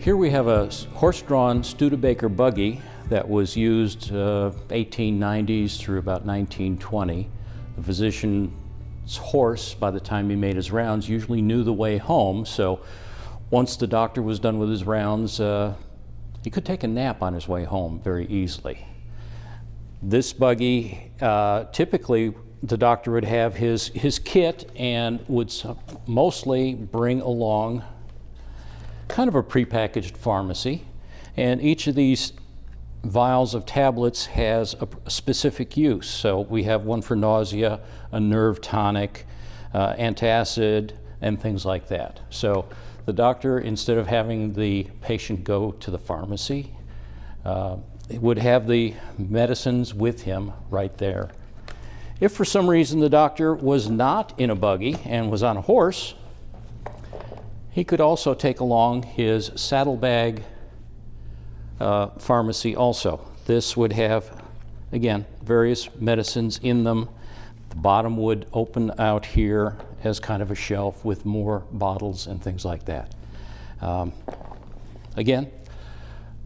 Here we have a horse-drawn Studebaker buggy that was used 1890s through about 1920. The physician's horse, by the time he made his rounds, usually knew the way home, so once the doctor was done with his rounds, he could take a nap on his way home very easily. This buggy, typically the doctor would have his kit and would mostly bring along kind of a prepackaged pharmacy, and each of these vials of tablets has a specific use. So we have one for nausea, a nerve tonic, antacid, and things like that. So the doctor, instead of having the patient go to the pharmacy, would have the medicines with him right there. If for some reason the doctor was not in a buggy and was on a horse, he could also take along his saddlebag pharmacy also. This would have, again, various medicines in them. The bottom would open out here as kind of a shelf with more bottles and things like that. Again,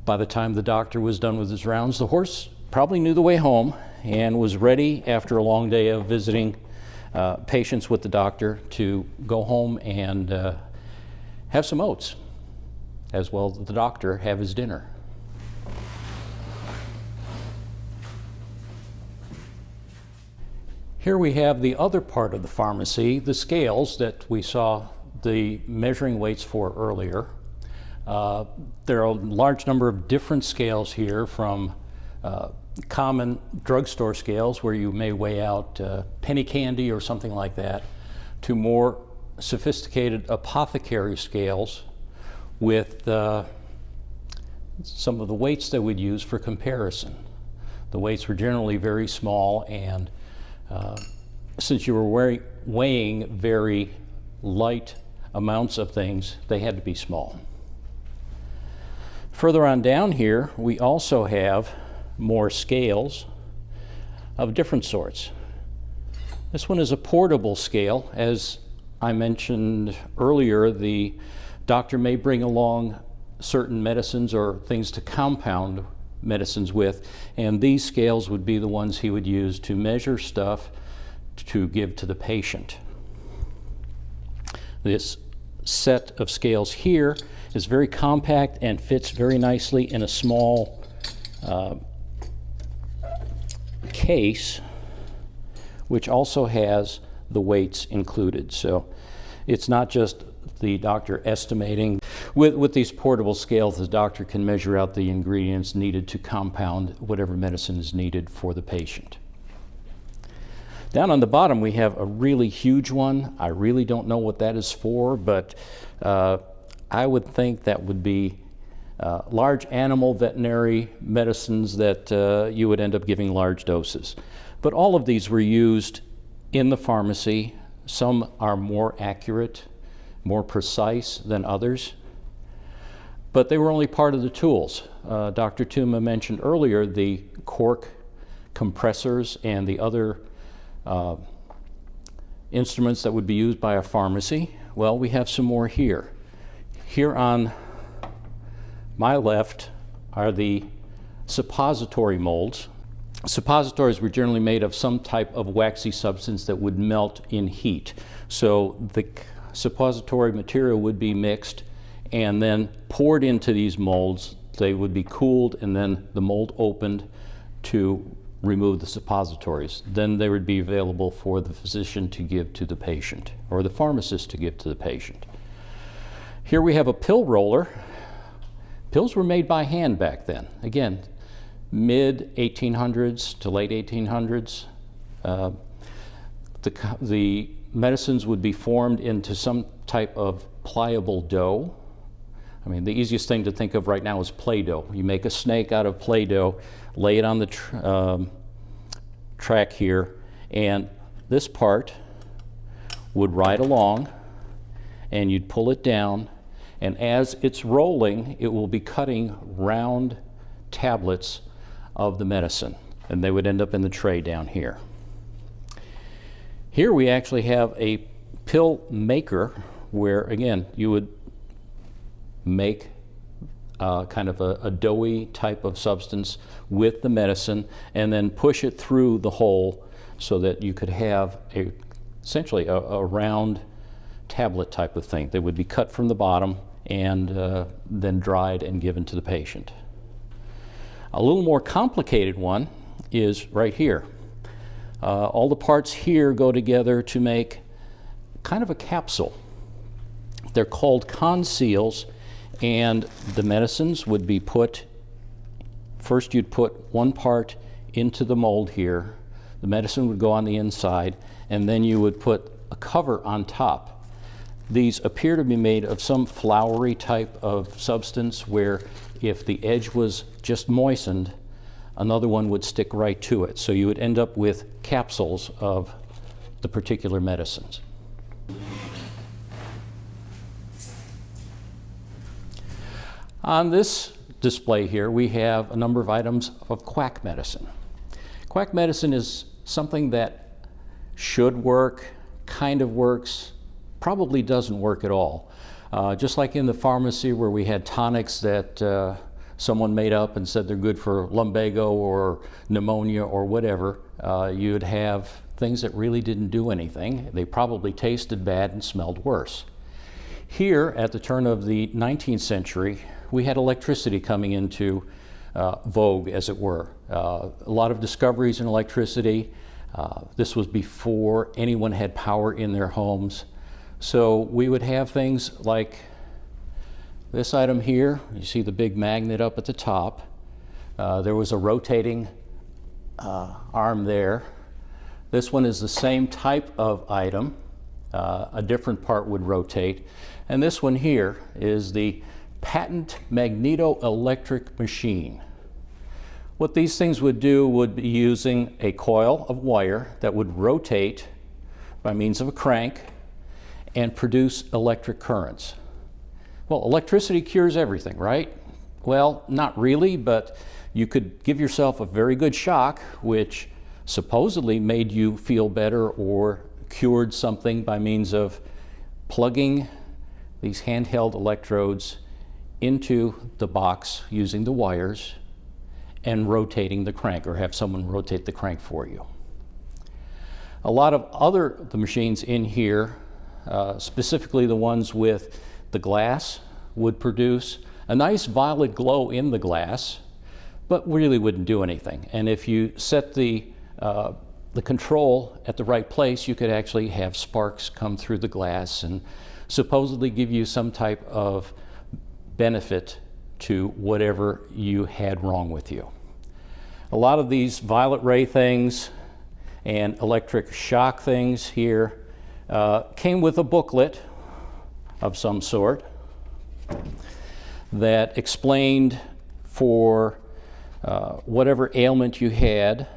by the time the doctor was done with his rounds, the horse probably knew the way home and was ready after a long day of visiting patients with the doctor to go home and have some oats, as well as the doctor have his dinner. Here we have the other part of the pharmacy, the scales that we saw the measuring weights for earlier. There are a large number of different scales here, from common drugstore scales where you may weigh out penny candy or something like that, to more sophisticated apothecary scales with some of the weights that we'd use for comparison. The weights were generally very small, and since you were weighing very light amounts of things, they had to be small. Further on down here, we also have more scales of different sorts. This one is a portable scale. As I mentioned earlier, the doctor may bring along certain medicines or things to compound medicines with, and these scales would be the ones he would use to measure stuff to give to the patient. This set of scales here is very compact and fits very nicely in a small case, which also has the weights included. So it's not just the doctor estimating. With these portable scales, the doctor can measure out the ingredients needed to compound whatever medicine is needed for the patient. Down on the bottom, we have a really huge one. I really don't know what that is for, but I would think that would be large animal veterinary medicines that you would end up giving large doses. But all of these were used in the pharmacy. Some are more accurate, more precise than others, but they were only part of the tools. Dr. Touma mentioned earlier the cork compressors and the other instruments that would be used by a pharmacy. Well, we have some more here. Here on my left are the suppository molds. Suppositories were generally made of some type of waxy substance that would melt in heat. So the suppository material would be mixed and then poured into these molds. They would be cooled, and then the mold opened to remove the suppositories. Then they would be available for the physician to give to the patient, or the pharmacist to give to the patient. Here we have a pill roller. Pills were made by hand back then. Again, mid-1800s to late 1800s. The medicines would be formed into some type of pliable dough. I mean, the easiest thing to think of right now is Play-Doh. You make a snake out of Play-Doh, lay it on the track here, and this part would ride along, and you'd pull it down, and as it's rolling, it will be cutting round tablets of the medicine, and they would end up in the tray down here. Here we actually have a pill maker where, again, you would make kind of a doughy type of substance with the medicine, and then push it through the hole so that you could have essentially a round tablet type of thing that would be cut from the bottom and then dried and given to the patient. A little more complicated one is right here. All the parts here go together to make kind of a capsule. They're called conceals, and the medicines would be put, first you'd put one part into the mold here, the medicine would go on the inside, and then you would put a cover on top. These appear to be made of some floury type of substance where if the edge was just moistened, another one would stick right to it. So you would end up with capsules of the particular medicines. On this display here, we have a number of items of quack medicine. Quack medicine is something that should work, kind of works, probably doesn't work at all. Just like in the pharmacy where we had tonics that someone made up and said they're good for lumbago or pneumonia or whatever, you'd have things that really didn't do anything. They probably tasted bad and smelled worse. Here, at the turn of the 19th century, we had electricity coming into vogue, as it were. A lot of discoveries in electricity. This was before anyone had power in their homes. So we would have things like this item here. You see the big magnet up at the top. There was a rotating arm there. This one is the same type of item. A different part would rotate. And this one here is the patent magneto-electric machine. What these things would do would be using a coil of wire that would rotate by means of a crank and produce electric currents. Well, electricity cures everything, right? Well, not really, but you could give yourself a very good shock, which supposedly made you feel better or cured something by means of plugging these handheld electrodes into the box using the wires and rotating the crank, or have someone rotate the crank for you. A lot of the machines in here, specifically the ones with the glass, would produce a nice violet glow in the glass, but really wouldn't do anything. And if you set the control at the right place, you could actually have sparks come through the glass and supposedly give you some type of benefit to whatever you had wrong with you. A lot of these violet ray things and electric shock things here came with a booklet of some sort that explained for whatever ailment you had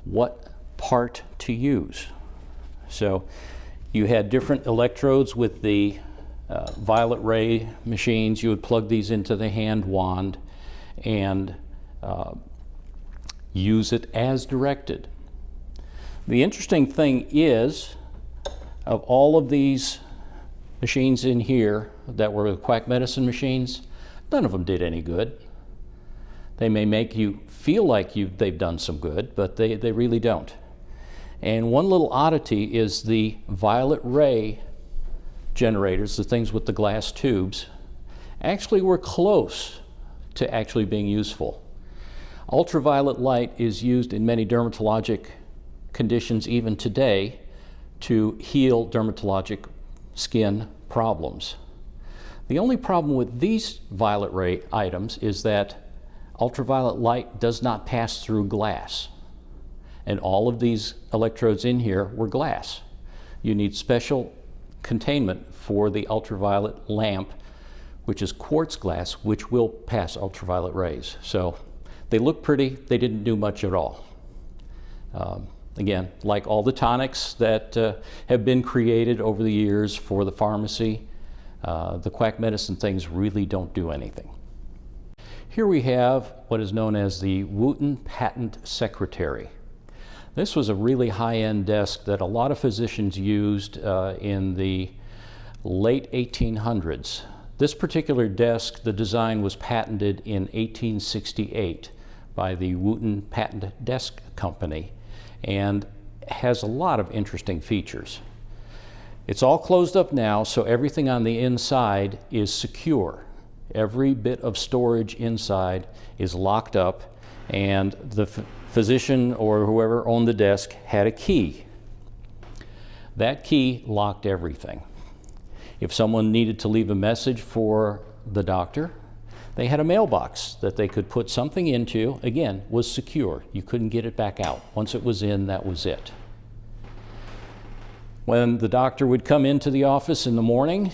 what part to use. So you had different electrodes with the violet ray machines. You would plug these into the hand wand and use it as directed. The interesting thing is, of all of these machines in here that were quack medicine machines, none of them did any good. They may make you feel like they've done some good, but they really don't. And one little oddity is the violet ray generators, the things with the glass tubes, actually were close to actually being useful. Ultraviolet light is used in many dermatologic conditions even today to heal dermatologic skin problems. The only problem with these violet ray items is that ultraviolet light does not pass through glass. And all of these electrodes in here were glass. You need special containment for the ultraviolet lamp, which is quartz glass, which will pass ultraviolet rays. So they look pretty, they didn't do much at all. Again, like all the tonics that have been created over the years for the pharmacy, the quack medicine things really don't do anything. Here we have what is known as the Wooten Patent Secretary. This was a really high-end desk that a lot of physicians used in the late 1800s. This particular desk, the design was patented in 1868 by the Wooten Patent Desk Company and has a lot of interesting features. It's all closed up now, so everything on the inside is secure. Every bit of storage inside is locked up, and the physician or whoever owned the desk had a key. That key locked everything. If someone needed to leave a message for the doctor, they had a mailbox that they could put something into. Again, was secure. You couldn't get it back out. Once it was in, that was it. When the doctor would come into the office in the morning,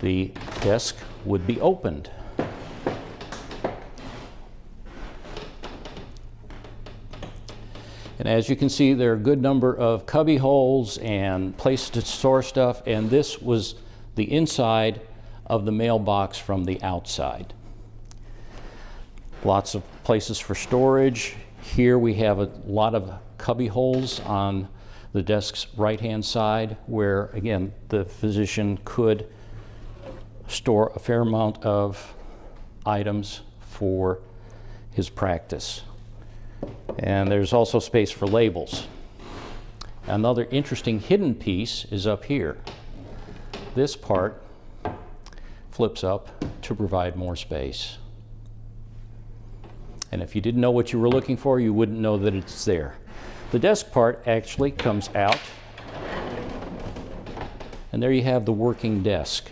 the desk would be opened. And as you can see, there are a good number of cubby holes and places to store stuff, and this was the inside of the mailbox from the outside. Lots of places for storage. Here we have a lot of cubby holes on the desk's right-hand side where, again, the physician could store a fair amount of items for his practice. And there's also space for labels. Another interesting hidden piece is up here. This part flips up to provide more space. And if you didn't know what you were looking for, you wouldn't know that it's there. The desk part actually comes out, and there you have the working desk.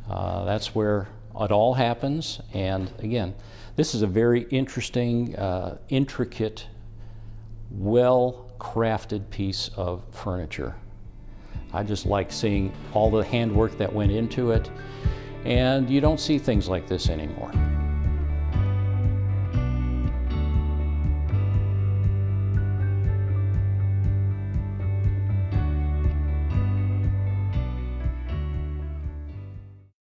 That's where it all happens, and again, this is a very interesting, intricate, well-crafted piece of furniture. I just like seeing all the handwork that went into it, and you don't see things like this anymore.